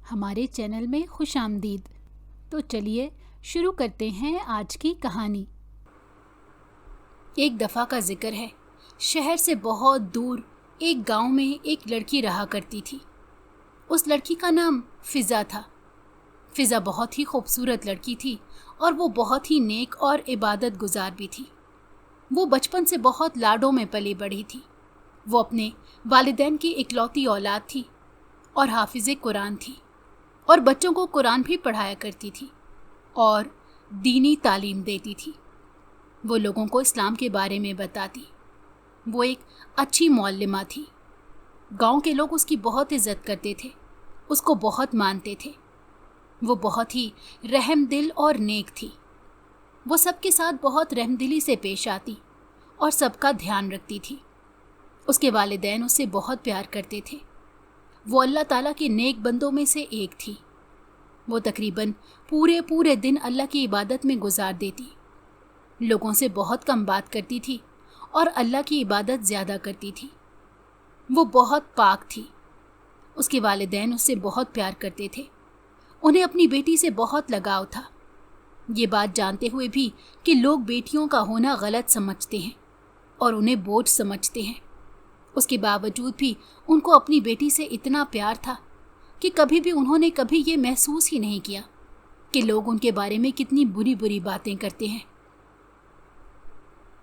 हमारे चैनल में खुश आमदीद। तो चलिए शुरू करते हैं आज की कहानी। एक दफ़ा का जिक्र है। शहर से बहुत दूर एक गांव में एक लड़की रहा करती थी। उस लड़की का नाम फ़िज़ा था। फ़िज़ा बहुत ही खूबसूरत लड़की थी और वो बहुत ही नेक और इबादत गुजार भी थी। वो बचपन से बहुत लाडों में पली बढ़ी थी। वो अपने वालिदैन की इकलौती औलाद थी और हाफिज़े कुरान थी और बच्चों को कुरान भी पढ़ाया करती थी और दीनी तालीम देती थी। वो लोगों को इस्लाम के बारे में बताती। वो एक अच्छी मौल्लिमा थी। गांव के लोग उसकी बहुत इज़्ज़त करते थे, उसको बहुत मानते थे। वो बहुत ही रहमदिल और नेक थी। वो सबके साथ बहुत रहमदिली से पेश आती और सबका ध्यान रखती थी। उसके वालिदैन उससे बहुत प्यार करते थे। वो अल्लाह ताला के नेक बंदों में से एक थी। वो तकरीबन पूरे दिन अल्लाह की इबादत में गुजार देती। लोगों से बहुत कम बात करती थी और अल्लाह की इबादत ज़्यादा करती थी। वो बहुत पाक थी। उसके वालिदैन उससे बहुत प्यार करते थे। उन्हें अपनी बेटी से बहुत लगाव था। ये बात जानते हुए भी कि लोग बेटियों का होना गलत समझते हैं और उन्हें बोझ समझते हैं, उसके बावजूद भी उनको अपनी बेटी से इतना प्यार था कि कभी भी उन्होंने कभी ये महसूस ही नहीं किया कि लोग उनके बारे में कितनी बुरी बुरी बातें करते हैं।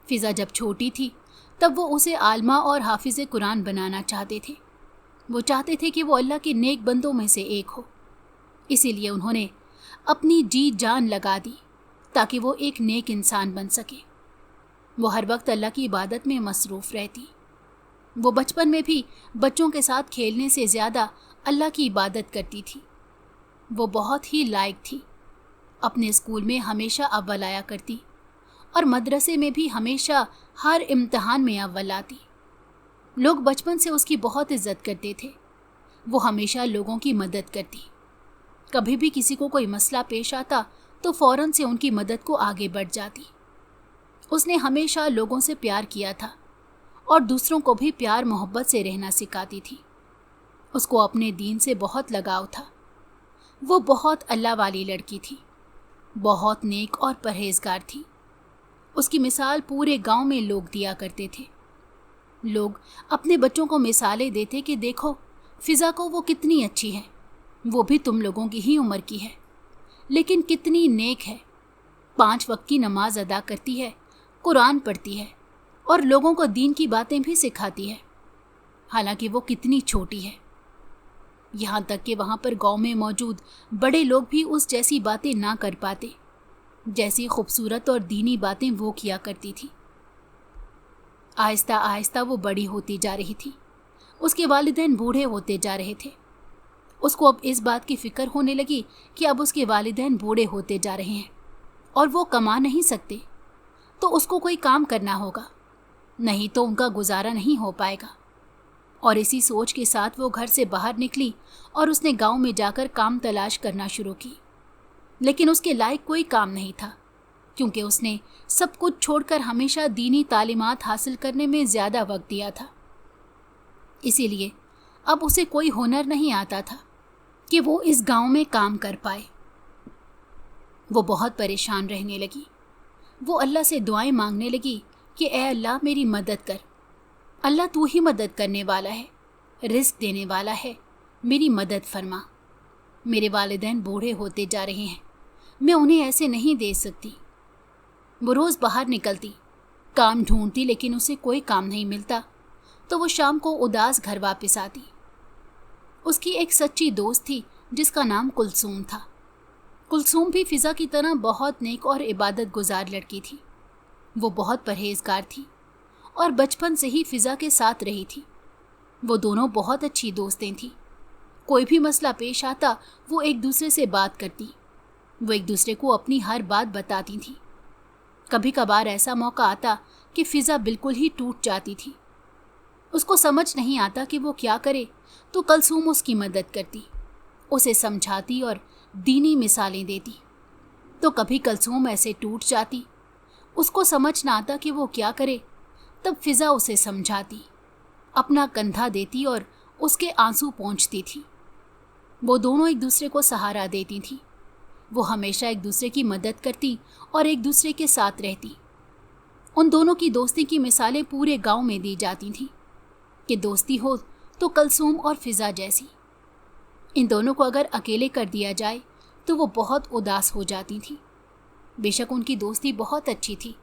फ़िज़ा जब छोटी थी तब वो उसे आलमा और हाफिज़े कुरान बनाना चाहते थे। वो चाहते थे कि वो अल्लाह के नेक बंदों में से एक हो। इसीलिए उन्होंने अपनी जी जान लगा दी ताकि वो एक नेक इंसान बन सके। वो हर वक्त अल्लाह की इबादत में मसरूफ़ रहती। वो बचपन में भी बच्चों के साथ खेलने से ज़्यादा अल्लाह की इबादत करती थी। वो बहुत ही लायक थी। अपने स्कूल में हमेशा अव्वल आया करती और मदरसे में भी हमेशा हर इम्तिहान में अव्वल आती। लोग बचपन से उसकी बहुत इज़्ज़त करते थे। वो हमेशा लोगों की मदद करती। कभी भी किसी को कोई मसला पेश आता तो फ़ौरन से उनकी मदद को आगे बढ़ जाती। उसने हमेशा लोगों से प्यार किया था और दूसरों को भी प्यार मोहब्बत से रहना सिखाती थी। उसको अपने दीन से बहुत लगाव था। वो बहुत अल्लाह वाली लड़की थी, बहुत नेक और परहेजगार थी। उसकी मिसाल पूरे गांव में लोग दिया करते थे। लोग अपने बच्चों को मिसालें देते कि देखो फ़िज़ा को वो कितनी अच्छी है, वो भी तुम लोगों की ही उम्र की है, लेकिन कितनी नेक है, 5 वक्त की नमाज अदा करती है, कुरान पढ़ती है और लोगों को दीन की बातें भी सिखाती है, हालांकि वो कितनी छोटी है। यहाँ तक कि वहाँ पर गांव में मौजूद बड़े लोग भी उस जैसी बातें ना कर पाते जैसी खूबसूरत और दीनी बातें वो किया करती थी। आहिस्ता आहिस्ता वो बड़ी होती जा रही थी। उसके वालिदैन बूढ़े होते जा रहे थे। उसको अब इस बात की फ़िक्र होने लगी कि अब उसके वालिदैन बूढ़े होते जा रहे हैं और वो कमा नहीं सकते, तो उसको कोई काम करना होगा, नहीं तो उनका गुजारा नहीं हो पाएगा। और इसी सोच के साथ वो घर से बाहर निकली और उसने गांव में जाकर काम तलाश करना शुरू की। लेकिन उसके लायक कोई काम नहीं था, क्योंकि उसने सब कुछ छोड़कर हमेशा दीनी तालीमात हासिल करने में ज़्यादा वक्त दिया था। इसीलिए अब उसे कोई हुनर नहीं आता था कि वो इस गांव में काम कर पाए। वो बहुत परेशान रहने लगी। वो अल्लाह से दुआएं मांगने लगी कि ए अल्लाह मेरी मदद कर। अल्लाह तू ही मदद करने वाला है, रिस्क देने वाला है, मेरी मदद फरमा। मेरे वालिदैन बूढ़े होते जा रहे हैं, मैं उन्हें ऐसे नहीं दे सकती। वो रोज़ बाहर निकलती, काम ढूंढती, लेकिन उसे कोई काम नहीं मिलता, तो वो शाम को उदास घर वापस आती। उसकी एक सच्ची दोस्त थी जिसका नाम कुलसूम था। कुलसूम भी फ़िज़ा की तरह बहुत नेक और इबादत गुजार लड़की थी। वो बहुत परहेजगार थी और बचपन से ही फ़िज़ा के साथ रही थी। वो दोनों बहुत अच्छी दोस्तें थीं। कोई भी मसला पेश आता वो एक दूसरे से बात करती। वो एक दूसरे को अपनी हर बात बताती थी। कभी कभार ऐसा मौका आता कि फ़िज़ा बिल्कुल ही टूट जाती थी। उसको समझ नहीं आता कि वो क्या करे, तो कुलसूम उसकी मदद करती, उसे समझाती और दीनी मिसालें देती। तो कभी कुलसूम ऐसे टूट जाती, उसको समझ ना आता कि वो क्या करे, तब फ़िज़ा उसे समझाती, अपना कंधा देती और उसके आंसू पोंछती थी। वो दोनों एक दूसरे को सहारा देती थीं। वो हमेशा एक दूसरे की मदद करती और एक दूसरे के साथ रहती। उन दोनों की दोस्ती की मिसालें पूरे गांव में दी जाती थीं कि दोस्ती हो तो कलसूम और फिजा जैसी। इन दोनों को अगर अकेले कर दिया जाए तो वो बहुत उदास हो जाती थीं। बेशक उनकी दोस्ती बहुत अच्छी थी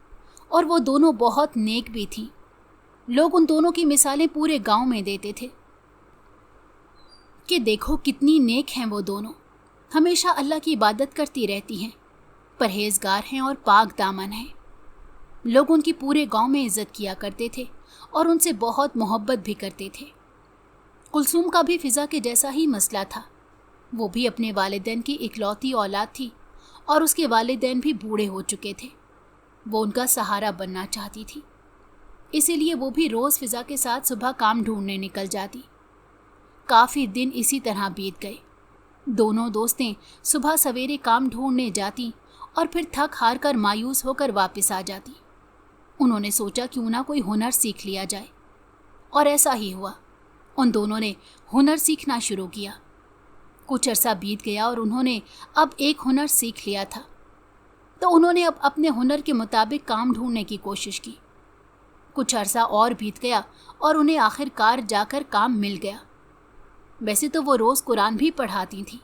और वो दोनों बहुत नेक भी थीं। लोग उन दोनों की मिसालें पूरे गांव में देते थे कि देखो कितनी नेक हैं वो दोनों, हमेशा अल्लाह की इबादत करती रहती हैं, परहेजगार हैं और पाक दामन हैं। लोग उनकी पूरे गांव में इज्जत किया करते थे और उनसे बहुत मोहब्बत भी करते थे। कुलसूम का भी फिजा के जैसा ही मसला था। वो भी अपने वालिदैन की इकलौती औलाद थी और उसके वालिदैन भी बूढ़े हो चुके थे। वो उनका सहारा बनना चाहती थी, इसीलिए वो भी रोज़ फिजा के साथ सुबह काम ढूंढने निकल जाती। काफ़ी दिन इसी तरह बीत गए। दोनों दोस्तें सुबह सवेरे काम ढूंढने जाती और फिर थक हार कर मायूस होकर वापस आ जाती। उन्होंने सोचा क्यों ना कोई हुनर सीख लिया जाए, और ऐसा ही हुआ। उन दोनों ने हुनर सीखना शुरू किया। कुछ अरसा बीत गया और उन्होंने अब एक हुनर सीख लिया था, तो उन्होंने अब अपने हुनर के मुताबिक काम ढूंढने की कोशिश की। कुछ अरसा और बीत गया और उन्हें आखिरकार जाकर काम मिल गया। वैसे तो वो रोज़ कुरान भी पढ़ाती थी,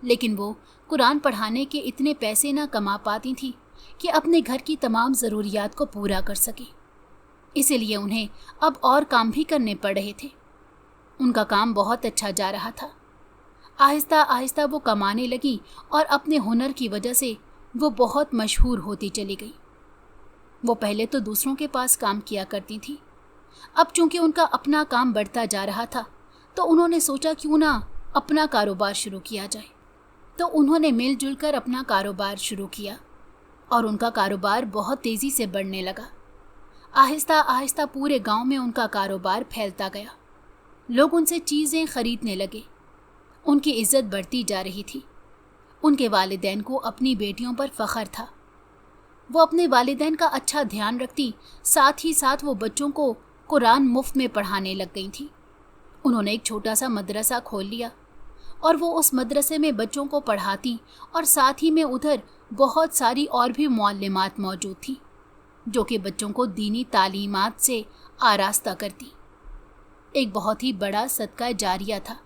लेकिन वो कुरान पढ़ाने के इतने पैसे ना कमा पाती थी कि अपने घर की तमाम ज़रूरियात को पूरा कर सके। इसीलिए उन्हें अब और काम भी करने पड़ रहे थे। उनका काम बहुत अच्छा जा रहा था। आहिस्ता आहिस्ता वो कमाने लगी और अपने हुनर की वजह से वो बहुत मशहूर होती चली गई। वो पहले तो दूसरों के पास काम किया करती थी। अब चूंकि उनका अपना काम बढ़ता जा रहा था, तो उन्होंने सोचा क्यों ना अपना कारोबार शुरू किया जाए। तो उन्होंने मिलजुल कर अपना कारोबार शुरू किया और उनका कारोबार बहुत तेज़ी से बढ़ने लगा। आहिस्ता आहिस्ता पूरे गांव में उनका कारोबार फैलता गया। लोग उनसे चीज़ें खरीदने लगे। उनकी इज्जत बढ़ती जा रही थी। उनके वालिदैन को अपनी बेटियों पर फ़ख्र था। वो अपने वालिदैन का अच्छा ध्यान रखती, साथ ही साथ वो बच्चों को कुरान मुफ्त में पढ़ाने लग गई थी। उन्होंने एक छोटा सा मदरसा खोल लिया और वो उस मदरसे में बच्चों को पढ़ाती और साथ ही में उधर बहुत सारी और भी मुअल्लिमात मौजूद थी जो कि बच्चों को दीनी तालीमात से आरास्ता करती। एक बहुत ही बड़ा सदका जारिया था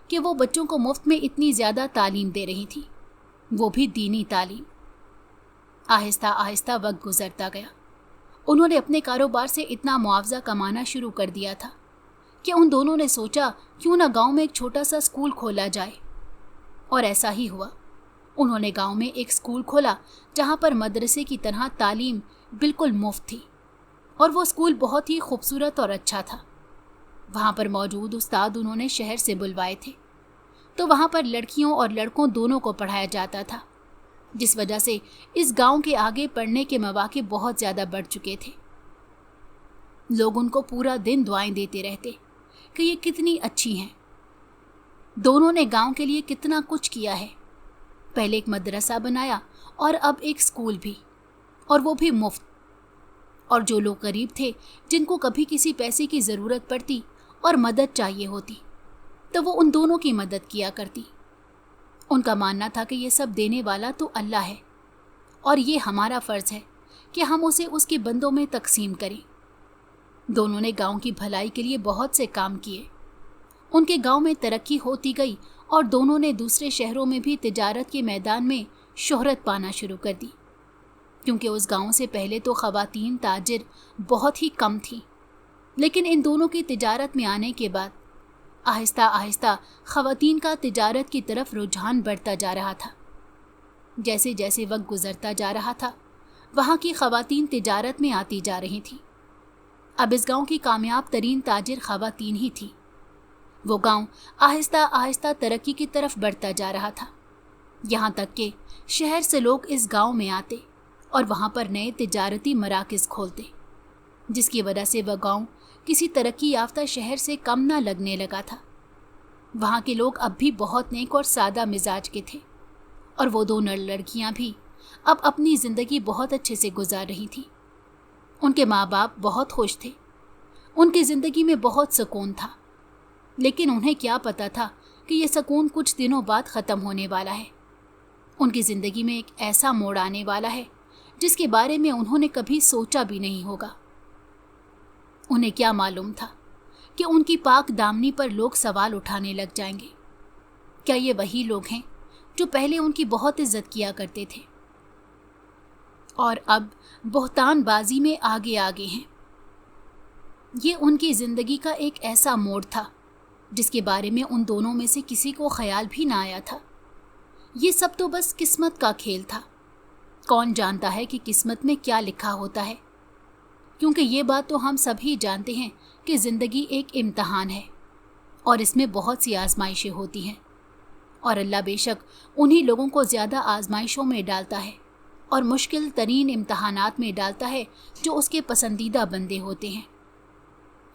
कि वो बच्चों को मुफ्त में इतनी ज़्यादा तालीम दे रही थी, वो भी दीनी तालीम। आहिस्ता आहिस्ता वक्त गुजरता गया। उन्होंने अपने कारोबार से इतना मुआवजा कमाना शुरू कर दिया था कि उन दोनों ने सोचा क्यों ना गांव में एक छोटा सा स्कूल खोला जाए, और ऐसा ही हुआ। उन्होंने गांव में एक स्कूल खोला जहां पर मदरसे की तरह तालीम बिल्कुल मुफ्त थी, और वो स्कूल बहुत ही खूबसूरत और अच्छा था। वहाँ पर मौजूद उस्ताद उन्होंने शहर से बुलवाए थे, तो वहाँ पर लड़कियों और लड़कों दोनों को पढ़ाया जाता था, जिस वजह से इस गांव के आगे पढ़ने के मौके बहुत ज़्यादा बढ़ चुके थे। लोग उनको पूरा दिन दुआएं देते रहते कि ये कितनी अच्छी हैं, दोनों ने गांव के लिए कितना कुछ किया है। पहले एक मदरसा बनाया और अब एक स्कूल भी, और वो भी मुफ्त। और जो लोग गरीब थे, जिनको कभी किसी पैसे की ज़रूरत पड़ती और मदद चाहिए होती, तो वो उन दोनों की मदद किया करती। उनका मानना था कि ये सब देने वाला तो अल्लाह है और ये हमारा फ़र्ज़ है कि हम उसे उसके बंदों में तकसीम करें। दोनों ने गांव की भलाई के लिए बहुत से काम किए। उनके गांव में तरक्की होती गई और दोनों ने दूसरे शहरों में भी तिजारत के मैदान में शोहरत पाना शुरू कर दी, क्योंकि उस गांव से पहले तो ख़वातीन ताजिर बहुत ही कम थी। लेकिन इन दोनों की तिजारत में आने के बाद आहिस्ता आहिस्ता ख़वातीन का तिजारत की तरफ रुझान बढ़ता जा रहा था। जैसे जैसे वक्त गुजरता जा रहा था, वहाँ की ख़वातीन तिजारत में आती जा रही थी। अब इस गांव की कामयाब तरीन ताजिर ख़वातीन ही थी। वो गांव आहिस्ता आहिस्ता तरक्की की तरफ बढ़ता जा रहा था, यहाँ तक कि शहर से लोग इस गांव में आते और वहाँ पर नए तिजारती मराकज़ खोलते, जिसकी वजह से वह गांव किसी तरक्की याफ्ता शहर से कम ना लगने लगा था। वहाँ के लोग अब भी बहुत नेक और सादा मिजाज के थे, और वो दो लड़कियाँ भी अब अपनी ज़िंदगी बहुत अच्छे से गुजार रही थी। उनके माँ बाप बहुत खुश थे, उनकी ज़िंदगी में बहुत सुकून था। लेकिन उन्हें क्या पता था कि ये सुकून कुछ दिनों बाद ख़त्म होने वाला है। उनकी ज़िंदगी में एक ऐसा मोड़ आने वाला है जिसके बारे में उन्होंने कभी सोचा भी नहीं होगा। उन्हें क्या मालूम था कि उनकी पाक दामनी पर लोग सवाल उठाने लग जाएंगे। क्या ये वही लोग हैं जो पहले उनकी बहुत इज्जत किया करते थे और अब बहतानबाजी में आगे आगे हैं? ये उनकी ज़िंदगी का एक ऐसा मोड़ था जिसके बारे में उन दोनों में से किसी को ख्याल भी ना आया था। ये सब तो बस किस्मत का खेल था। कौन जानता है कि किस्मत में क्या लिखा होता है, क्योंकि ये बात तो हम सभी जानते हैं कि ज़िंदगी एक इम्तहान है और इसमें बहुत सी आजमाइशें होती हैं और अल्लाह बेशक उन्हीं लोगों को ज़्यादा आजमाइशों में डालता है और मुश्किल तरीन इम्तहानात में डालता है जो उसके पसंदीदा बंदे होते हैं।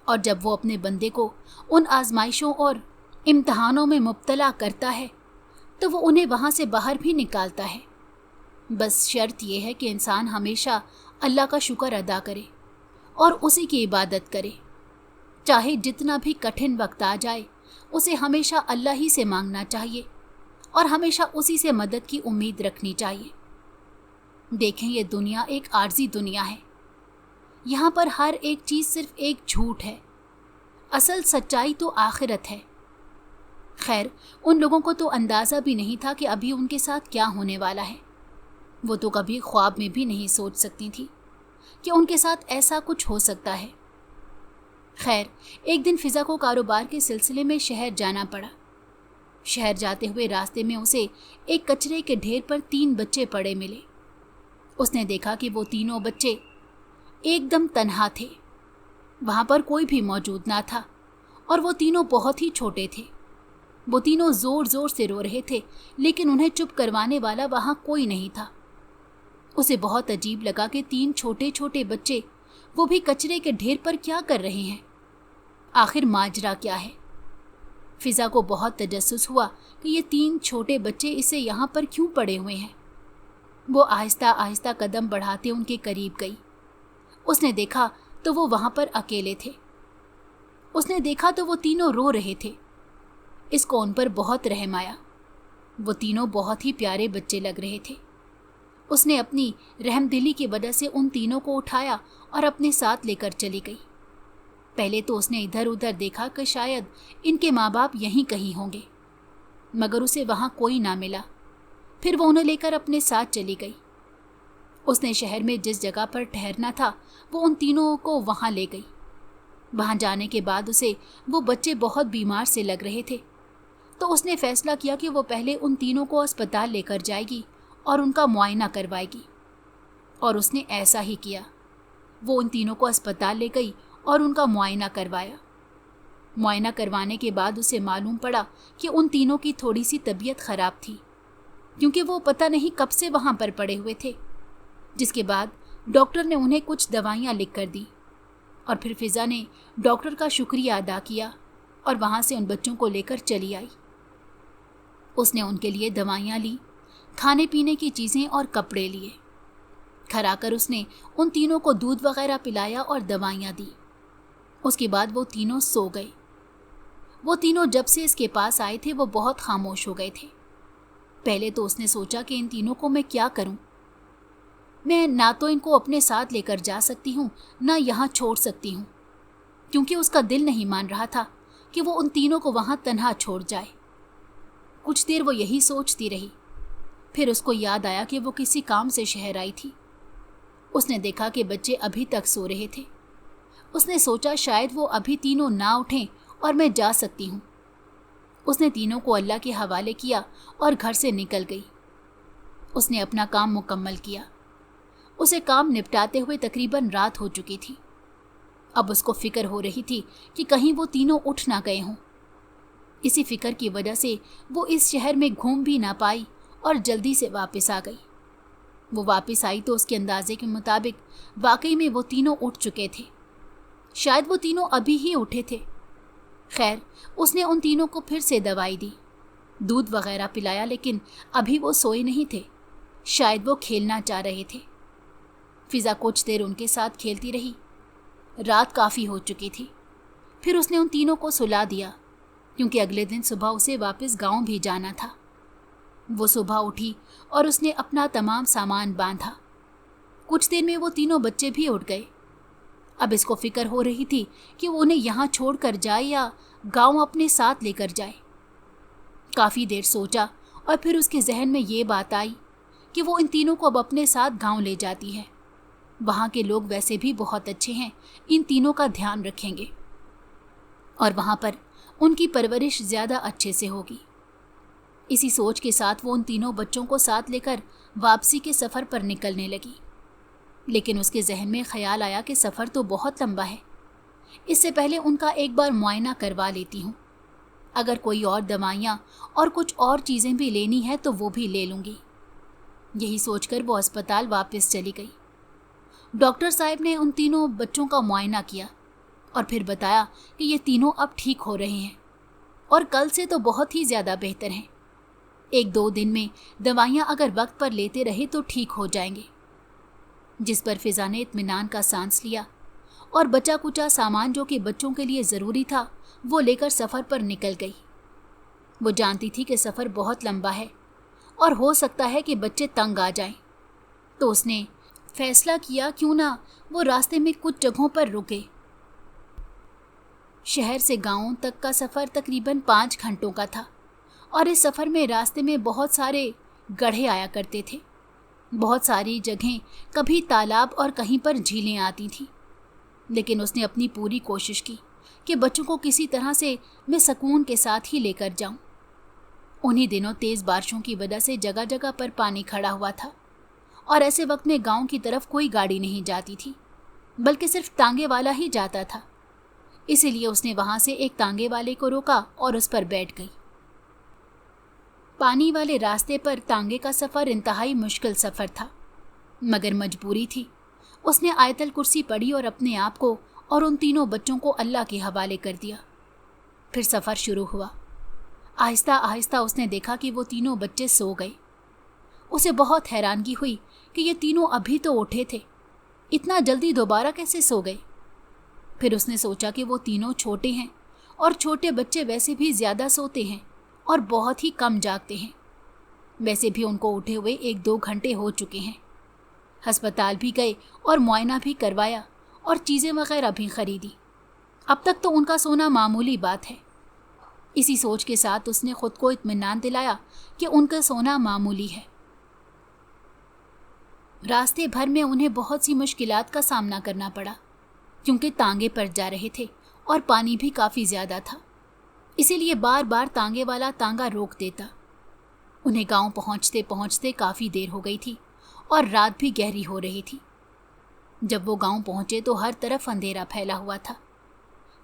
और जब वो अपने बंदे को उन आजमाइशों और इम्तहानों में मुब्तला करता है तो वो उन्हें वहाँ से बाहर भी निकालता है। बस शर्त यह है कि इंसान हमेशा अल्लाह का शुक्र अदा करे और उसी की इबादत करे। चाहे जितना भी कठिन वक्त आ जाए, उसे हमेशा अल्लाह ही से मांगना चाहिए और हमेशा उसी से मदद की उम्मीद रखनी चाहिए। देखें, ये दुनिया एक आर्जी दुनिया है। यहाँ पर हर एक चीज़ सिर्फ एक झूठ है, असल सच्चाई तो आखिरत है। खैर, उन लोगों को तो अंदाज़ा भी नहीं था कि अभी उनके साथ क्या होने वाला है। वो तो कभी ख्वाब में भी नहीं सोच सकती थी कि उनके साथ ऐसा कुछ हो सकता है। खैर, एक दिन फ़िज़ा को कारोबार के सिलसिले में शहर जाना पड़ा। शहर जाते हुए रास्ते में उसे एक कचरे के ढेर पर 3 बच्चे पड़े मिले। उसने देखा कि वो तीनों बच्चे एकदम तन्हा थे। वहाँ पर कोई भी मौजूद ना था और वो तीनों बहुत ही छोटे थे। वो तीनों ज़ोर ज़ोर से रो रहे थे, लेकिन उन्हें चुप करवाने वाला वहाँ कोई नहीं था। उसे बहुत अजीब लगा कि 3 छोटे छोटे बच्चे, वो भी कचरे के ढेर पर, क्या कर रहे हैं? आखिर माजरा क्या है? फ़िज़ा को बहुत तजस्सुस हुआ कि ये 3 छोटे बच्चे इसे यहाँ पर क्यों पड़े हुए हैं। वो आहिस्ता आहिस्ता कदम बढ़ाते उनके करीब गई। उसने देखा तो वो वहाँ पर अकेले थे। उसने देखा तो वो तीनों रो रहे थे। इसको उन पर बहुत रहम आया। वो तीनों बहुत ही प्यारे बच्चे लग रहे थे। उसने अपनी रहमदिली की वजह से उन तीनों को उठाया और अपने साथ लेकर चली गई। पहले तो उसने इधर उधर देखा कि शायद इनके माँ बाप यहीं कहीं होंगे, मगर उसे वहाँ कोई ना मिला। फिर वो उन्हें लेकर अपने साथ चली गई। उसने शहर में जिस जगह पर ठहरना था, वो उन तीनों को वहाँ ले गई। वहाँ जाने के बाद उसे वो बच्चे बहुत बीमार से लग रहे थे, तो उसने फैसला किया कि वो पहले उन तीनों को अस्पताल लेकर जाएगी और उनका मुआयना करवाएगी। और उसने ऐसा ही किया। वो उन तीनों को अस्पताल ले गई और उनका मुआयना करवाया। मुआयना करवाने के बाद उसे मालूम पड़ा कि उन तीनों की थोड़ी सी तबीयत ख़राब थी, क्योंकि वो पता नहीं कब से वहाँ पर पड़े हुए थे। जिसके बाद डॉक्टर ने उन्हें कुछ दवाइयाँ लिख कर दी और फिर फ़िज़ा ने डॉक्टर का शुक्रिया अदा किया और वहाँ से उन बच्चों को लेकर चली आई। उसने उनके लिए दवाइयाँ ली, खाने पीने की चीज़ें और कपड़े लिए। घर आकर उसने उन तीनों को दूध वगैरह पिलाया और दवाइयाँ दी। उसके बाद वो तीनों सो गए। वो तीनों जब से इसके पास आए थे वो बहुत खामोश हो गए थे। पहले तो उसने सोचा कि इन तीनों को मैं क्या करूं। मैं ना तो इनको अपने साथ लेकर जा सकती हूँ, ना यहाँ छोड़ सकती हूँ, क्योंकि उसका दिल नहीं मान रहा था कि वो उन तीनों को वहाँ तन्हा छोड़ जाए। कुछ देर वो यही सोचती रही। फिर उसको याद आया कि वो किसी काम से शहर आई थी। उसने देखा कि बच्चे अभी तक सो रहे थे। उसने सोचा शायद वो अभी तीनों ना उठें और मैं जा सकती हूँ। उसने तीनों को अल्लाह के हवाले किया और घर से निकल गई। उसने अपना काम मुकम्मल किया। उसे काम निपटाते हुए तकरीबन रात हो चुकी थी। अब उसको फिक्र हो रही थी कि कहीं वो तीनों उठ ना गए हों। इसी फिक्र की वजह से वो इस शहर में घूम भी ना पाई और जल्दी से वापस आ गई। वो वापस आई तो उसके अंदाजे के मुताबिक वाकई में वो तीनों उठ चुके थे। शायद वो तीनों अभी ही उठे थे। खैर, उसने उन तीनों को फिर से दवाई दी, दूध वगैरह पिलाया, लेकिन अभी वो सोए नहीं थे। शायद वो खेलना चाह रहे थे। फ़िज़ा कुछ देर उनके साथ खेलती रही। रात काफ़ी हो चुकी थी। फिर उसने उन तीनों को सुला दिया। क्योंकि अगले दिन सुबह उसे वापस गांव भी जाना था। वो सुबह उठी और उसने अपना तमाम सामान बांधा। कुछ देर में वो तीनों बच्चे भी उठ गए। अब इसको फिक्र हो रही थी कि वो उन्हें यहाँ छोड़कर जाए या गांव अपने साथ लेकर जाए। काफ़ी देर सोचा और फिर उसके जहन में ये बात आई कि वो इन तीनों को अब अपने साथ गांव ले जाती है। वहाँ के लोग वैसे भी बहुत अच्छे हैं, इन तीनों का ध्यान रखेंगे और वहाँ पर उनकी परवरिश ज़्यादा अच्छे से होगी। इसी सोच के साथ वो उन तीनों बच्चों को साथ लेकर वापसी के सफ़र पर निकलने लगी। लेकिन उसके जहन में ख्याल आया कि सफ़र तो बहुत लंबा है, इससे पहले उनका एक बार मुआयना करवा लेती हूँ। अगर कोई और दवाइयाँ और कुछ और चीज़ें भी लेनी है तो वो भी ले लूँगी। यही सोचकर वो अस्पताल वापस चली गई। डॉक्टर साहब ने उन तीनों बच्चों का मुआयना किया और फिर बताया कि ये तीनों अब ठीक हो रहे हैं और कल से तो बहुत ही ज़्यादा बेहतर हैं। 1-2 दिन में दवाइयाँ अगर वक्त पर लेते रहे तो ठीक हो जाएंगे। जिस पर फिज़ा ने इत्मीनान का सांस लिया और बचा कुचा सामान जो कि बच्चों के लिए ज़रूरी था वो लेकर सफ़र पर निकल गई। वो जानती थी कि सफ़र बहुत लंबा है और हो सकता है कि बच्चे तंग आ जाएं, तो उसने फैसला किया क्यों ना वो रास्ते में कुछ जगहों पर रुके। शहर से गाँव तक का सफ़र तकरीबन 5 घंटों का था और इस सफ़र में रास्ते में बहुत सारे गड्ढे आया करते थे। बहुत सारी जगहें कभी तालाब और कहीं पर झीलें आती थीं। लेकिन उसने अपनी पूरी कोशिश की कि बच्चों को किसी तरह से मैं सुकून के साथ ही लेकर जाऊं। उन्हीं दिनों तेज़ बारिशों की वजह से जगह जगह पर पानी खड़ा हुआ था और ऐसे वक्त में गांव की तरफ कोई गाड़ी नहीं जाती थी, बल्कि सिर्फ तांगे वाला ही जाता था। इसीलिए उसने वहां से एक तांगे वाले को रोका और उस पर बैठ गई। पानी वाले रास्ते पर तांगे का सफ़र इंतहाई मुश्किल सफ़र था, मगर मजबूरी थी। उसने आयतल कुर्सी पढ़ी और अपने आप को और उन तीनों बच्चों को अल्लाह के हवाले कर दिया। फिर सफ़र शुरू हुआ। आहिस्ता आहिस्ता उसने देखा कि वो तीनों बच्चे सो गए। उसे बहुत हैरानगी हुई कि ये तीनों अभी तो उठे थे, इतना जल्दी दोबारा कैसे सो गए। फिर उसने सोचा कि वो तीनों छोटे हैं और छोटे बच्चे वैसे भी ज़्यादा सोते हैं और बहुत ही कम जागते हैं। वैसे भी उनको उठे हुए 1-2 घंटे हो चुके हैं। अस्पताल भी गए और मुआयना भी करवाया और चीज़ें वगैरह भी खरीदी। अब तक तो उनका सोना मामूली बात है। इसी सोच के साथ उसने खुद को इत्मीनान दिलाया कि उनका सोना मामूली है। रास्ते भर में उन्हें बहुत सी मुश्किलात का सामना करना पड़ा, क्योंकि तांगे पर जा रहे थे और पानी भी काफ़ी ज़्यादा था। इसीलिए बार बार तांगे वाला तांगा रोक देता। उन्हें गांव पहुंचते पहुंचते काफ़ी देर हो गई थी और रात भी गहरी हो रही थी। जब वो गांव पहुंचे तो हर तरफ अंधेरा फैला हुआ था।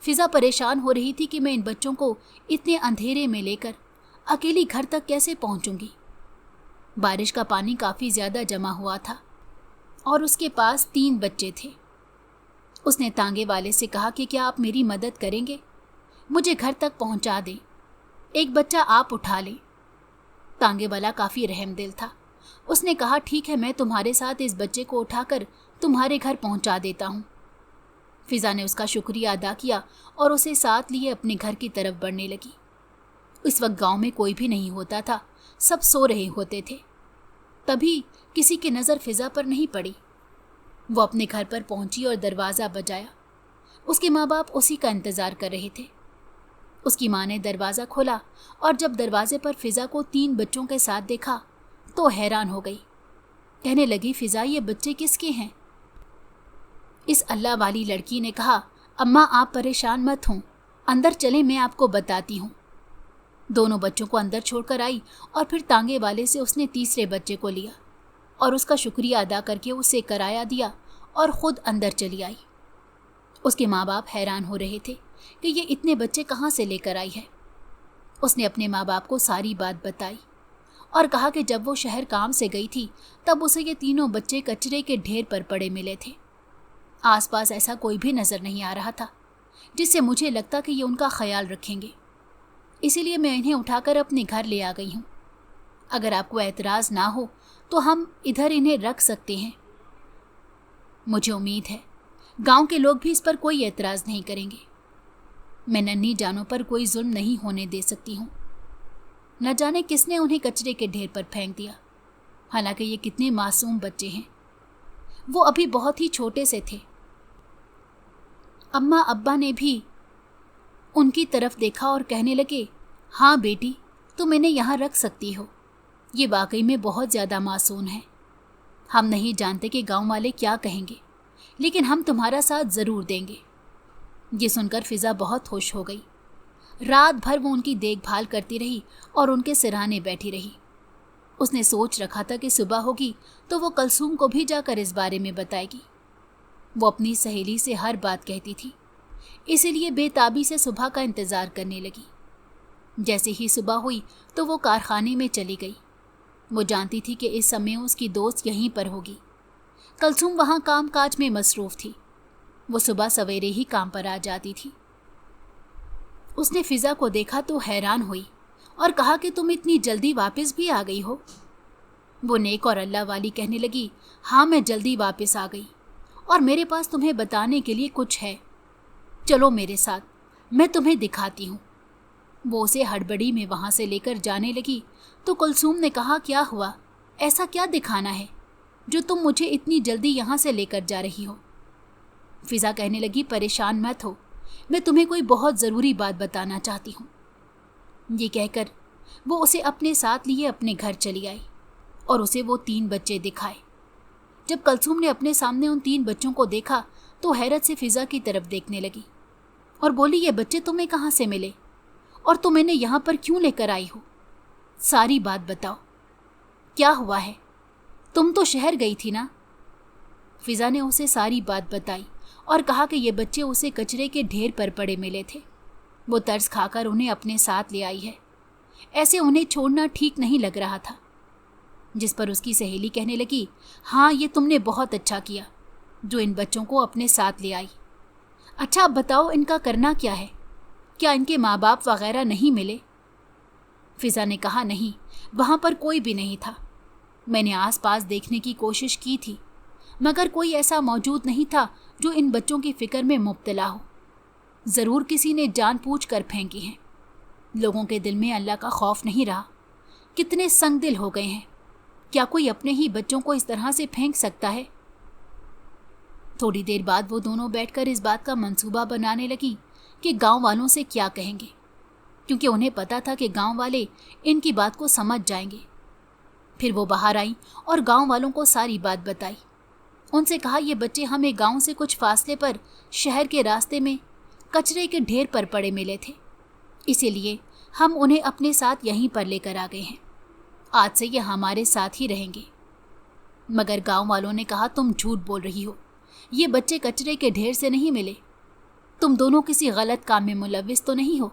फिज़ा परेशान हो रही थी कि मैं इन बच्चों को इतने अंधेरे में लेकर अकेली घर तक कैसे पहुंचूंगी। बारिश का पानी काफ़ी ज़्यादा जमा हुआ था और उसके पास 3 बच्चे थे। उसने तांगे वाले से कहा कि क्या आप मेरी मदद करेंगे, मुझे घर तक पहुंचा दें, एक बच्चा आप उठा लें। तांगे वाला काफ़ी रहमदिल था। उसने कहा ठीक है, मैं तुम्हारे साथ इस बच्चे को उठाकर तुम्हारे घर पहुंचा देता हूँ। फिज़ा ने उसका शुक्रिया अदा किया और उसे साथ लिए अपने घर की तरफ बढ़ने लगी। इस वक्त गांव में कोई भी नहीं होता था, सब सो रहे होते थे। तभी किसी की नज़र फिज़ा पर नहीं पड़ी। वो अपने घर पर पहुंची और दरवाज़ा बजाया। उसके माँ बाप उसी का इंतज़ार कर रहे थे। उसकी माँ ने दरवाज़ा खोला और जब दरवाजे पर फिज़ा को 3 बच्चों के साथ देखा तो हैरान हो गई। कहने लगी, फिज़ा ये बच्चे किसके हैं? इस अल्लाह वाली लड़की ने कहा, अम्मा आप परेशान मत हों, अंदर चलें, मैं आपको बताती हूँ। दोनों बच्चों को अंदर छोड़कर आई और फिर तांगे वाले से उसने तीसरे बच्चे को लिया और उसका शुक्रिया अदा करके उसे किराया दिया और ख़ुद अंदर चली आई। उसके माँ बाप हैरान हो रहे थे कि ये इतने बच्चे कहाँ से लेकर आई है। उसने अपने माँ बाप को सारी बात बताई और कहा कि जब वो शहर काम से गई थी तब उसे ये तीनों बच्चे कचरे के ढेर पर पड़े मिले थे। आसपास ऐसा कोई भी नज़र नहीं आ रहा था जिससे मुझे लगता कि ये उनका ख्याल रखेंगे, इसीलिए मैं इन्हें उठाकर अपने घर ले आ गई हूँ। अगर आपको एतराज़ ना हो तो हम इधर इन्हें रख सकते हैं। मुझे उम्मीद है गांव के लोग भी इस पर कोई एतराज़ नहीं करेंगे। मैं नन्ही जानों पर कोई जुल्म नहीं होने दे सकती हूँ। न जाने किसने उन्हें कचरे के ढेर पर फेंक दिया, हालांकि ये कितने मासूम बच्चे हैं। वो अभी बहुत ही छोटे से थे। अम्मा अब्बा ने भी उनकी तरफ देखा और कहने लगे, हाँ बेटी, तुम इन्हें यहाँ रख सकती हो। ये वाकई में बहुत ज़्यादा मासूम है। हम नहीं जानते कि गांव वाले क्या कहेंगे, लेकिन हम तुम्हारा साथ ज़रूर देंगे। ये सुनकर फिज़ा बहुत खुश हो गई। रात भर वो उनकी देखभाल करती रही और उनके सिरहाने बैठी रही। उसने सोच रखा था कि सुबह होगी तो वो कुलसूम को भी जाकर इस बारे में बताएगी। वो अपनी सहेली से हर बात कहती थी, इसीलिए बेताबी से सुबह का इंतज़ार करने लगी। जैसे ही सुबह हुई तो वो कारखाने में चली गई। वो जानती थी कि इस समय उसकी दोस्त यहीं पर होगी। कुलसूम वहाँ काम काज में मसरूफ़ थी। वो सुबह सवेरे ही काम पर आ जाती थी। उसने फिज़ा को देखा तो हैरान हुई और कहा कि तुम इतनी जल्दी वापस भी आ गई हो। वो नेक और अल्लाह वाली कहने लगी, हाँ मैं जल्दी वापस आ गई और मेरे पास तुम्हें बताने के लिए कुछ है। चलो मेरे साथ, मैं तुम्हें दिखाती हूँ। वो उसे हड़बड़ी में वहाँ से लेकर जाने लगी तो कुलसूम ने कहा, क्या हुआ, ऐसा क्या दिखाना है जो तुम मुझे इतनी जल्दी यहाँ से लेकर जा रही हो। फिज़ा कहने लगी, परेशान मत हो, मैं तुम्हें कोई बहुत ज़रूरी बात बताना चाहती हूँ। ये कहकर वो उसे अपने साथ लिए अपने घर चली आई और उसे वो 3 बच्चे दिखाए। जब कुलसूम ने अपने सामने उन 3 बच्चों को देखा तो हैरत से फिज़ा की तरफ देखने लगी और बोली, ये बच्चे तुम्हें कहाँ से मिले और तुम इन्हें यहाँ पर क्यों लेकर आई हो? सारी बात बताओ, क्या हुआ है? तुम तो शहर गई थी ना? फिज़ा ने उसे सारी बात बताई और कहा कि ये बच्चे उसे कचरे के ढेर पर पड़े मिले थे। वो तरस खाकर उन्हें अपने साथ ले आई है। ऐसे उन्हें छोड़ना ठीक नहीं लग रहा था। जिस पर उसकी सहेली कहने लगी, हाँ ये तुमने बहुत अच्छा किया जो इन बच्चों को अपने साथ ले आई। अच्छा अब बताओ, इनका करना क्या है? क्या इनके माँ बाप वगैरह नहीं मिले? फिज़ा ने कहा, नहीं, वहाँ पर कोई भी नहीं था। मैंने आसपास देखने की कोशिश की थी मगर कोई ऐसा मौजूद नहीं था जो इन बच्चों की फिक्र में मुब्तला हो। ज़रूर किसी ने जानबूझकर फेंकी हैं। लोगों के दिल में अल्लाह का खौफ नहीं रहा। कितने संगदिल हो गए हैं। क्या कोई अपने ही बच्चों को इस तरह से फेंक सकता है? थोड़ी देर बाद वो दोनों बैठकर इस बात का मंसूबा बनाने लगी कि गांव वालों से क्या कहेंगे, क्योंकि उन्हें पता था कि गांव वाले इनकी बात को समझ जाएंगे। फिर वो बाहर आई और गांव वालों को सारी बात बताई। उनसे कहा, ये बच्चे हमें गांव से कुछ फासले पर शहर के रास्ते में कचरे के ढेर पर पड़े मिले थे, इसीलिए हम उन्हें अपने साथ यहीं पर लेकर आ गए हैं। आज से ये हमारे साथ ही रहेंगे। मगर गांव वालों ने कहा, तुम झूठ बोल रही हो, ये बच्चे कचरे के ढेर से नहीं मिले। तुम दोनों किसी गलत काम में मुलविस तो नहीं हो?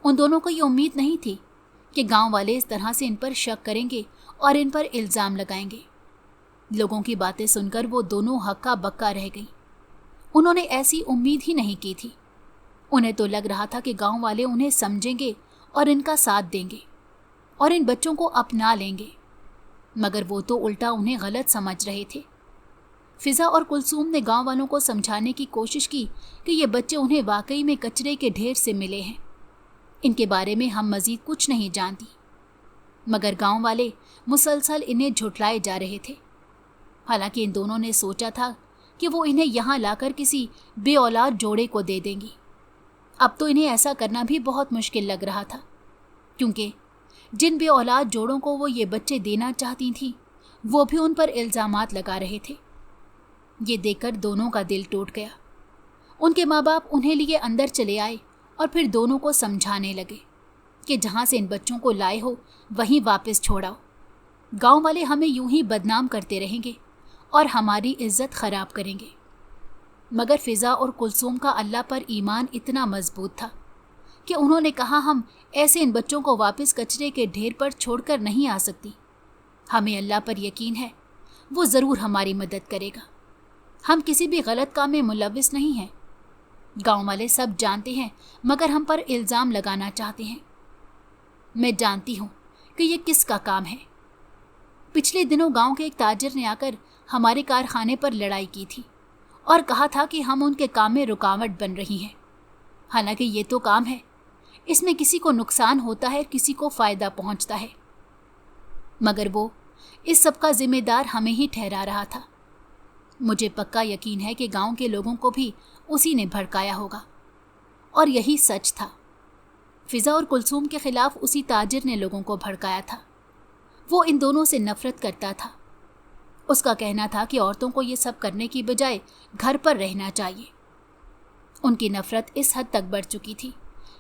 उन दोनों को ये उम्मीद नहीं थी कि गांव वाले इस तरह से इन पर शक करेंगे और इन पर इल्ज़ाम लगाएंगे। लोगों की बातें सुनकर वो दोनों हक्का बक्का रह गई। उन्होंने ऐसी उम्मीद ही नहीं की थी। उन्हें तो लग रहा था कि गांव वाले उन्हें समझेंगे और इनका साथ देंगे और इन बच्चों को अपना लेंगे, मगर वो तो उल्टा उन्हें गलत समझ रहे थे। फिज़ा और कुलसूम ने गांव वालों को समझाने की कोशिश की कि ये बच्चे उन्हें वाकई में कचरे के ढेर से मिले हैं। इनके बारे में हम मज़ीद कुछ नहीं जानती, मगर गांव वाले मुसलसल इन्हें झुठलाए जा रहे थे। हालांकि इन दोनों ने सोचा था कि वो इन्हें यहाँ लाकर किसी बेऔलाद जोड़े को दे देंगी। अब तो इन्हें ऐसा करना भी बहुत मुश्किल लग रहा था, क्योंकि जिन बेऔलाद जोड़ों को वो ये बच्चे देना चाहती थीं, वो भी उन पर इल्ज़ामात लगा रहे थे। ये देखकर दोनों का दिल टूट गया। उनके माँ बाप उन्हें लिए अंदर चले आए और फिर दोनों को समझाने लगे कि जहाँ से इन बच्चों को लाए हो वहीं वापस छोड़ाओ। गांव वाले हमें यूं ही बदनाम करते रहेंगे और हमारी इज्जत ख़राब करेंगे। मगर फिज़ा और कुलसूम का अल्लाह पर ईमान इतना मजबूत था कि उन्होंने कहा, हम ऐसे इन बच्चों को वापस कचरे के ढेर पर छोड़कर नहीं आ सकती। हमें अल्लाह पर यकीन है, वो ज़रूर हमारी मदद करेगा। हम किसी भी गलत काम में मुलविस नहीं हैं। गांव वाले सब जानते हैं, मगर हम पर इल्ज़ाम लगाना चाहते हैं। मैं जानती हूँ कि ये किसका काम है। पिछले दिनों गांव के एक ताजिर ने आकर हमारे कारखाने पर लड़ाई की थी और कहा था कि हम उनके काम में रुकावट बन रही हैं। हालांकि ये तो काम है, इसमें किसी को नुकसान होता है, किसी को फायदा पहुंचता है, मगर वो इस सब का जिम्मेदार हमें ही ठहरा रहा था। मुझे पक्का यकीन है कि गांव के लोगों को भी उसी ने भड़काया होगा। और यही सच था। फिजा और कुलसूम के खिलाफ उसी ताजिर ने लोगों को भड़काया था। वो इन दोनों से नफरत करता था। उसका कहना था कि औरतों को ये सब करने की बजाय घर पर रहना चाहिए। उनकी नफरत इस हद तक बढ़ चुकी थी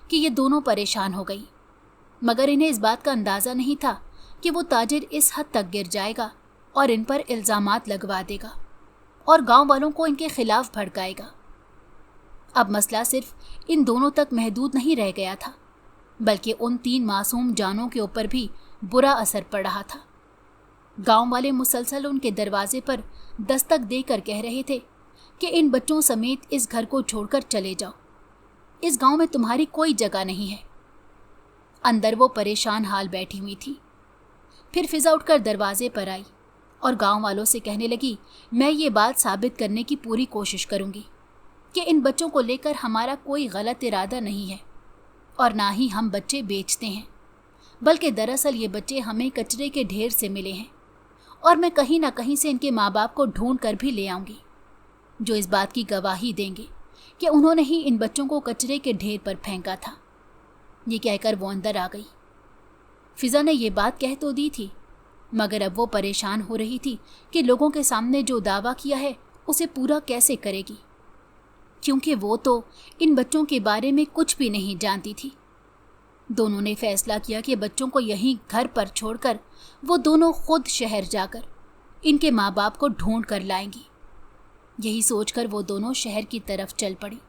कि ये दोनों परेशान हो गई, मगर इन्हें इस बात का अंदाज़ा नहीं था कि वो ताजिर इस हद तक गिर जाएगा और इन पर इल्ज़ामात लगवा देगा और गांव वालों को इनके खिलाफ भड़काएगा। अब मसला सिर्फ इन दोनों तक महदूद नहीं रह गया था, बल्कि उन 3 मासूम जानों के ऊपर भी बुरा असर पड़ रहा था। गांव वाले मुसलसल उनके दरवाजे पर दस्तक देकर कह रहे थे कि इन बच्चों समेत इस घर को छोड़कर चले जाओ, इस गांव में तुम्हारी कोई जगह नहीं है। अंदर वो परेशान हाल बैठी हुई थी। फिर फिजा उठकर दरवाजे पर आई और गांव वालों से कहने लगी, मैं ये बात साबित करने की पूरी कोशिश करूंगी कि इन बच्चों को लेकर हमारा कोई गलत इरादा नहीं है और ना ही हम बच्चे बेचते हैं, बल्कि दरअसल ये बच्चे हमें कचरे के ढेर से मिले हैं और मैं कहीं ना कहीं से इनके माँ बाप को ढूंढ कर भी ले आऊँगी, जो इस बात की गवाही देंगे कि उन्होंने ही इन बच्चों को कचरे के ढेर पर फेंका था। ये कहकर वो अंदर आ गई। फिजा ने ये बात कह तो दी थी, मगर अब वो परेशान हो रही थी कि लोगों के सामने जो दावा किया है उसे पूरा कैसे करेगी, क्योंकि वो तो इन बच्चों के बारे में कुछ भी नहीं जानती थी। दोनों ने फैसला किया कि बच्चों को यहीं घर पर छोड़कर वो दोनों खुद शहर जाकर इनके माँ बाप को ढूंढ कर लाएंगी। यही सोचकर वो दोनों शहर की तरफ चल पड़ी।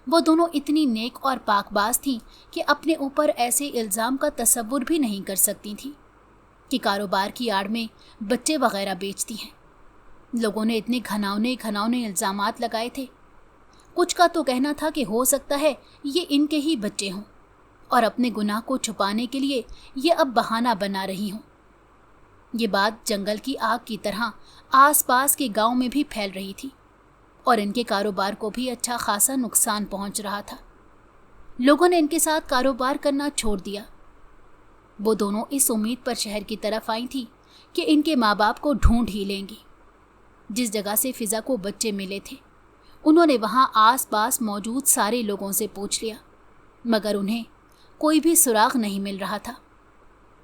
वो दोनों इतनी नेक और पाकबाज थीं कि अपने ऊपर ऐसे इल्ज़ाम का तसव्वुर भी नहीं कर सकती थीं कि कारोबार की आड़ में बच्चे वगैरह बेचती हैं। लोगों ने इतने घनावने इल्ज़ामात लगाए थे। कुछ का तो कहना था कि हो सकता है ये इनके ही बच्चे हों और अपने गुनाह को छुपाने के लिए ये अब बहाना बना रही हों। ये बात जंगल की आग की तरह आसपास के गांव में भी फैल रही थी और इनके कारोबार को भी अच्छा खासा नुकसान पहुंच रहा था। लोगों ने इनके साथ कारोबार करना छोड़ दिया। वो दोनों इस उम्मीद पर शहर की तरफ आई थी कि इनके माँ बाप को ढूंढ ही लेंगी। जिस जगह से फिजा को बच्चे मिले थे, उन्होंने वहां आसपास मौजूद सारे लोगों से पूछ लिया, मगर उन्हें कोई भी सुराग नहीं मिल रहा था।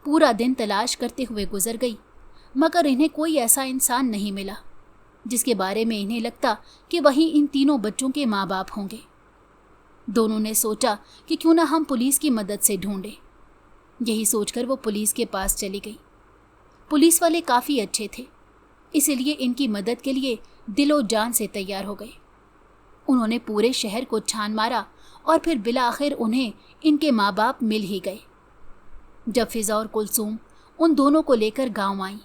पूरा दिन तलाश करते हुए गुजर गई, मगर इन्हें कोई ऐसा इंसान नहीं मिला जिसके बारे में इन्हें लगता कि वही इन तीनों बच्चों के माँ बाप होंगे। दोनों ने सोचा कि क्यों ना हम पुलिस की मदद से ढूंढें। यही सोचकर वो पुलिस के पास चली गई। पुलिस वाले काफ़ी अच्छे थे, इसीलिए इनकी मदद के लिए दिलो जान से तैयार हो गए। उन्होंने पूरे शहर को छान मारा और फिर बिलाखिर उन्हें इनके माँ बाप मिल ही गए। जब फिजा और कुलसूम उन दोनों को लेकर गांव आई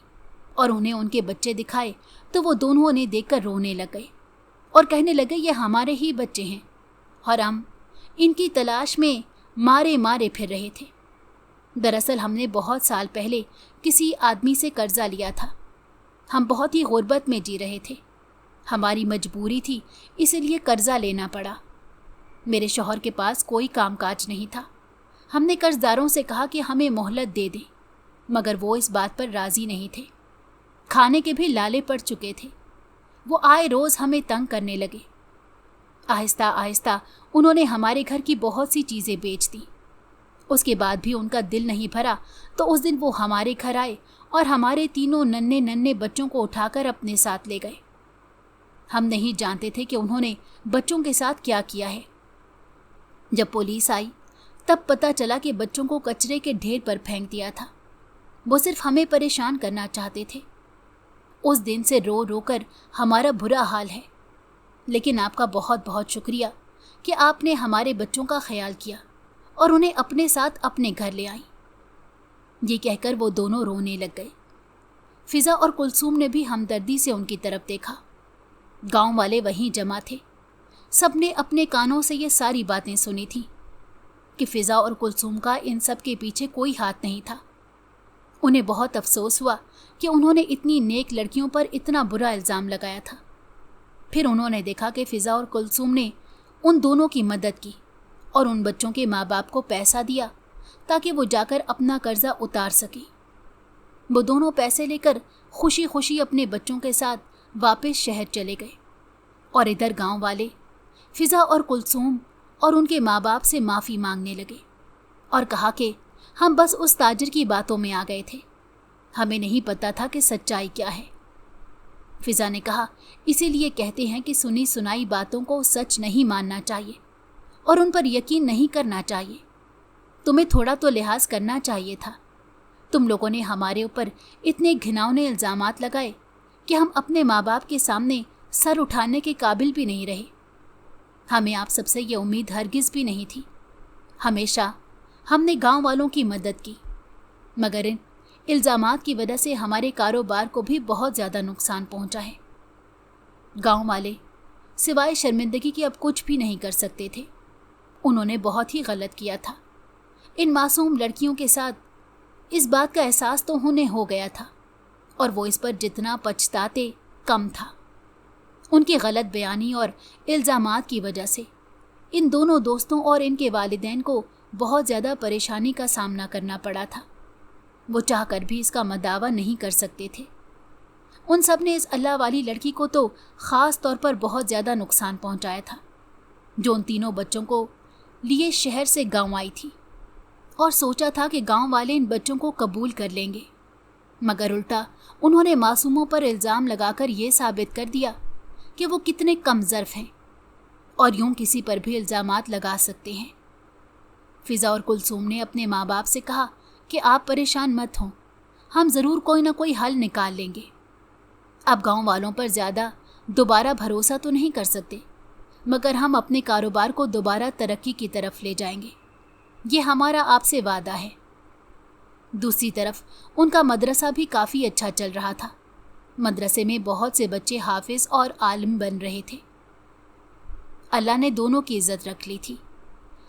और उन्हें उनके बच्चे दिखाए तो वो दोनों उन्हें देखकर रोने लग गए और कहने लगे, ये हमारे ही बच्चे हैं और हम इनकी तलाश में मारे मारे फिर रहे थे। दरअसल हमने बहुत साल पहले किसी आदमी से कर्जा लिया था। हम बहुत ही गुर्बत में जी रहे थे। हमारी मजबूरी थी, इसलिए कर्जा लेना पड़ा। मेरे शौहर के पास कोई कामकाज नहीं था। हमने कर्जदारों से कहा कि हमें मोहलत दे दें, मगर वो इस बात पर राज़ी नहीं थे। खाने के भी लाले पड़ चुके थे। वो आए रोज़ हमें तंग करने लगे। आहिस्ता आहिस्ता उन्होंने हमारे घर की बहुत सी चीज़ें बेच दी। उसके बाद भी उनका दिल नहीं भरा तो उस दिन वो हमारे घर आए और हमारे तीनों नन्हे नन्हे बच्चों को उठाकर अपने साथ ले गए। हम नहीं जानते थे कि उन्होंने बच्चों के साथ क्या किया है। जब पुलिस आई तब पता चला कि बच्चों को कचरे के ढेर पर फेंक दिया था। वो सिर्फ हमें परेशान करना चाहते थे। उस दिन से रो रो कर हमारा बुरा हाल है, लेकिन आपका बहुत बहुत शुक्रिया कि आपने हमारे बच्चों का ख्याल किया और उन्हें अपने साथ अपने घर ले आई। ये कहकर वो दोनों रोने लग गए। फिजा और कुलसूम ने भी हमदर्दी से उनकी तरफ देखा। गांव वाले वहीं जमा थे। सबने अपने कानों से ये सारी बातें सुनी थी कि फिजा और कुलसूम का इन सब के पीछे कोई हाथ नहीं था। उन्हें बहुत अफसोस हुआ कि उन्होंने इतनी नेक लड़कियों पर इतना बुरा इल्ज़ाम लगाया था। फिर उन्होंने देखा कि फिजा और कुलसूम ने उन दोनों की मदद की اور ان بچوں کے ماں باپ کو پیسہ دیا تاکہ وہ جا کر اپنا قرضہ اتار سکیں۔ وہ دونوں پیسے لے کر خوشی خوشی اپنے بچوں کے ساتھ واپس شہر چلے گئے، اور ادھر گاؤں والے فضا اور کلثوم اور ان کے ماں باپ سے معافی مانگنے لگے اور کہا کہ ہم بس اس تاجر کی باتوں میں آ گئے تھے، ہمیں نہیں پتا تھا کہ سچائی کیا ہے۔ فضا نے کہا، اسی لیے کہتے ہیں کہ سنی سنائی باتوں کو سچ نہیں ماننا چاہیے اور ان پر یقین نہیں کرنا چاہیے۔ تمہیں تھوڑا تو لحاظ کرنا چاہیے تھا۔ تم لوگوں نے ہمارے اوپر اتنے گھناؤنے الزامات لگائے کہ ہم اپنے ماں باپ کے سامنے سر اٹھانے کے قابل بھی نہیں رہے۔ ہمیں آپ سب سے یہ امید ہرگز بھی نہیں تھی۔ ہمیشہ ہم نے گاؤں والوں کی مدد کی، مگر ان الزامات کی وجہ سے ہمارے کاروبار کو بھی بہت زیادہ نقصان پہنچا ہے۔ گاؤں والے سوائے شرمندگی کے اب کچھ بھی نہیں کر سکتے تھے۔ انہوں نے بہت ہی غلط کیا تھا۔ ان معصوم لڑکیوں کے ساتھ اس بات کا احساس تو انہیں ہو گیا تھا، اور وہ اس پر جتنا پچھتاتے کم تھا۔ ان کی غلط بیانی اور الزامات کی وجہ سے ان دونوں دوستوں اور ان کے والدین کو بہت زیادہ پریشانی کا سامنا کرنا پڑا تھا۔ وہ چاہ کر بھی اس کا مداوع نہیں کر سکتے تھے۔ ان سب نے اس اللہ والی لڑکی کو تو خاص طور پر بہت زیادہ نقصان پہنچایا تھا، جو ان تینوں بچوں کو لیے شہر سے گاؤں آئی تھی، اور سوچا تھا کہ گاؤں والے ان بچوں کو قبول کر لیں گے، مگر الٹا انہوں نے معصوموں پر الزام لگا کر یہ ثابت کر دیا کہ وہ کتنے کم ظرف ہیں اور یوں کسی پر بھی الزامات لگا سکتے ہیں۔ فضا اور کلثوم نے اپنے ماں باپ سے کہا کہ آپ پریشان مت ہوں، ہم ضرور کوئی نہ کوئی حل نکال لیں گے۔ اب گاؤں والوں پر زیادہ دوبارہ بھروسہ تو نہیں کر سکتے، مگر ہم اپنے کاروبار کو دوبارہ ترقی کی طرف لے جائیں گے، یہ ہمارا آپ سے وعدہ ہے۔ دوسری طرف ان کا مدرسہ بھی کافی اچھا چل رہا تھا۔ مدرسے میں بہت سے بچے حافظ اور عالم بن رہے تھے۔ اللہ نے دونوں کی عزت رکھ لی تھی۔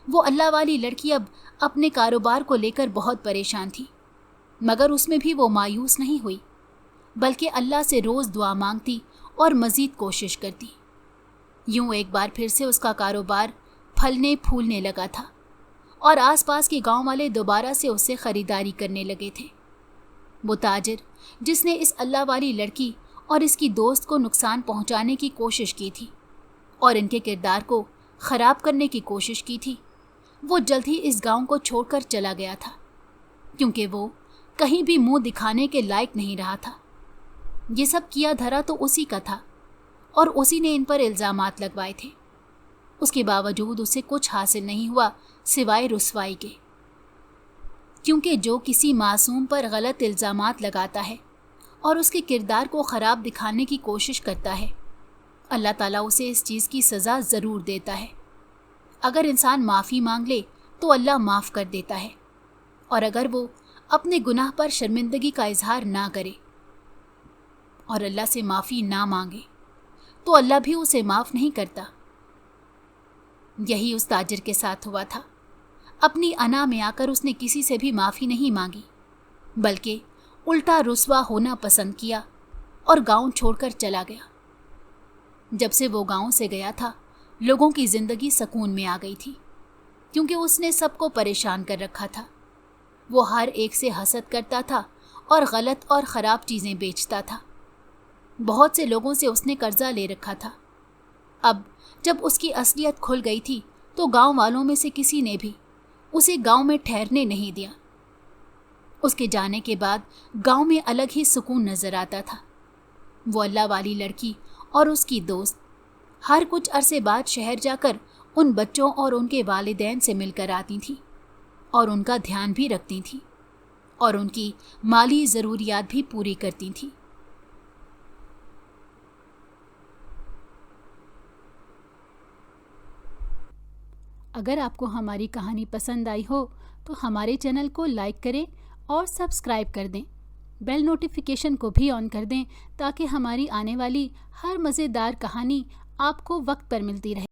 وہ اللہ والی لڑکی اب اپنے کاروبار کو لے کر بہت پریشان تھی، مگر اس میں بھی وہ مایوس نہیں ہوئی، بلکہ اللہ سے روز دعا مانگتی اور مزید کوشش کرتی۔ یوں ایک بار پھر سے اس کا کاروبار پھلنے پھولنے لگا تھا، اور آس پاس کے گاؤں والے دوبارہ سے اس سے خریداری کرنے لگے تھے۔ وہ تاجر جس نے اس اللہ والی لڑکی اور اس کی دوست کو نقصان پہنچانے کی کوشش کی تھی اور ان کے کردار کو خراب کرنے کی کوشش کی تھی، وہ جلد ہی اس گاؤں کو چھوڑ کر چلا گیا تھا، کیونکہ وہ کہیں بھی منہ دکھانے کے لائق نہیں رہا تھا۔ یہ سب کیا دھرا تو اسی کا تھا، اور اسی نے ان پر الزامات لگوائے تھے۔ اس کے باوجود اسے کچھ حاصل نہیں ہوا سوائے رسوائی کے، کیونکہ جو کسی معصوم پر غلط الزامات لگاتا ہے اور اس کے کردار کو خراب دکھانے کی کوشش کرتا ہے، اللہ تعالیٰ اسے اس چیز کی سزا ضرور دیتا ہے۔ اگر انسان معافی مانگ لے تو اللہ معاف کر دیتا ہے، اور اگر وہ اپنے گناہ پر شرمندگی کا اظہار نہ کرے اور اللہ سے معافی نہ مانگے تو اللہ بھی اسے معاف نہیں کرتا۔ یہی اس تاجر کے ساتھ ہوا تھا۔ اپنی انا میں آ کر اس نے کسی سے بھی معافی نہیں مانگی، بلکہ الٹا رسوا ہونا پسند کیا اور گاؤں چھوڑ کر چلا گیا۔ جب سے وہ گاؤں سے گیا تھا، لوگوں کی زندگی سکون میں آ گئی تھی، کیونکہ اس نے سب کو پریشان کر رکھا تھا۔ وہ ہر ایک سے حسد کرتا تھا اور غلط اور خراب چیزیں بیچتا تھا۔ بہت سے لوگوں سے اس نے قرضہ لے رکھا تھا۔ اب جب اس کی اصلیت کھل گئی تھی تو گاؤں والوں میں سے کسی نے بھی اسے گاؤں میں ٹھہرنے نہیں دیا۔ اس کے جانے کے بعد گاؤں میں الگ ہی سکون نظر آتا تھا۔ وہ اللہ والی لڑکی اور اس کی دوست ہر کچھ عرصے بعد شہر جا کر ان بچوں اور ان کے والدین سے مل کر آتی تھیں اور ان کا دھیان بھی رکھتی تھیں اور ان کی مالی ضروریات بھی پوری کرتی تھیں۔ اگر آپ کو ہماری کہانی پسند آئی ہو تو ہمارے چینل کو لائک کریں اور سبسکرائب کر دیں۔ بیل نوٹیفیکیشن کو بھی آن کر دیں تاکہ ہماری آنے والی ہر مزیدار کہانی آپ کو وقت پر ملتی رہے۔